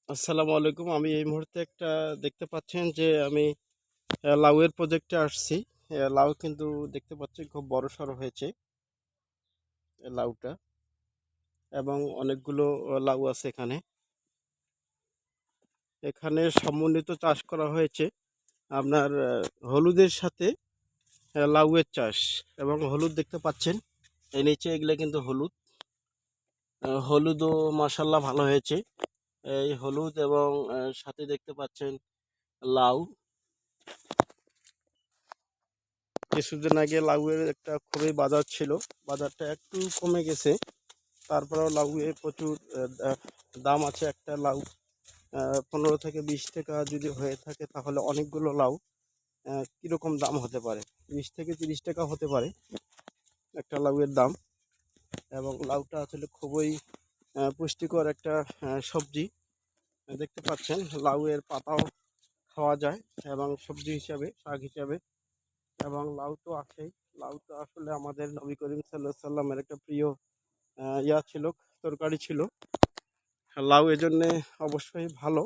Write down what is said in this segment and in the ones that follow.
আসসালামু আলাইকুম। আমি এই মুহূর্তে একটা দেখতে পাচ্ছেন যে আমি লাউয়ের প্রজেক্টে আসছি। লাউ কিন্তু দেখতে পাচ্ছি খুব বড়সড় হয়েছে লাউটা, এবং অনেকগুলো লাউ আছে এখানে। এখানে সমন্বিত চাষ করা হয়েছে আপনার হলুদের সাথে লাউয়ের চাষ, এবং হলুদ দেখতে পাচ্ছেন এই নিচে, এগুলো কিন্তু হলুদ। হলুদও মাশাআল্লাহ ভালো হয়েছে। এই হলুদ এবং সাথে দেখতে পাচ্ছেন লাউ। কিছুদিন আগে লাউয়ের একটা খুবই বাজার ছিল, বাজারটা একটু কমে গেছে। তারপরেও লাউয়ে প্রচুর দাম আছে। একটা লাউ 15 থেকে 20 টাকা যদি হয়ে থাকে, তাহলে অনেকগুলো লাউ কীরকম দাম হতে পারে? 20 থেকে 30 টাকা হতে পারে একটা লাউয়ের দাম। এবং লাউটা আসলে খুবই পুষ্টিকর একটা সবজি। দেখতে পাচ্ছেন লাউয়ের পাতাও খাওয়া যায়, এবং সবজি হিসাবে, শাক হিসাবে। এবং লাউ তো আছেই। লাউ তো আসলে আমাদের নবী করিম সাল্লাল্লাহু আলাইহি সাল্লামের একটা প্রিয় ছিল, তরকারি ছিল। লাউ এজন্যে অবশ্যই ভালো,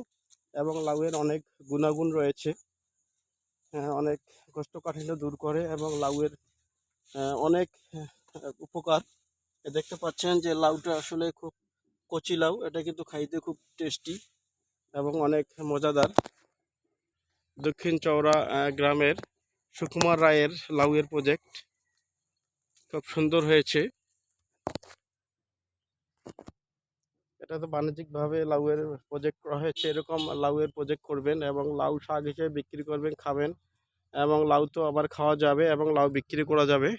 এবং লাউয়ের অনেক গুণাগুণ রয়েছে। অনেক কোষ্ঠকাঠিন্য দূর করে, এবং লাউয়ের অনেক উপকার। দেখতে পাচ্ছেন যে লাউটা আসলে খুব কচি লাউ, এটা কিন্তু খাইতে খুব টেস্টি এবং অনেক মজাদার। দক্ষিণ চওড়া গ্রামের সুকুমার রায়ের লাউয়ের প্রজেক্ট খুব সুন্দর হয়েছে। এটা তো বাণিজ্যিকভাবে লাউয়ের প্রজেক্ট করা হয়েছে। এরকম লাউয়ের প্রজেক্ট করবেন এবং লাউ শাক হিসেবে বিক্রি করবেন, খাবেন, এবং লাউ তো আবার খাওয়া যাবে এবং লাউ বিক্রি করা যাবে।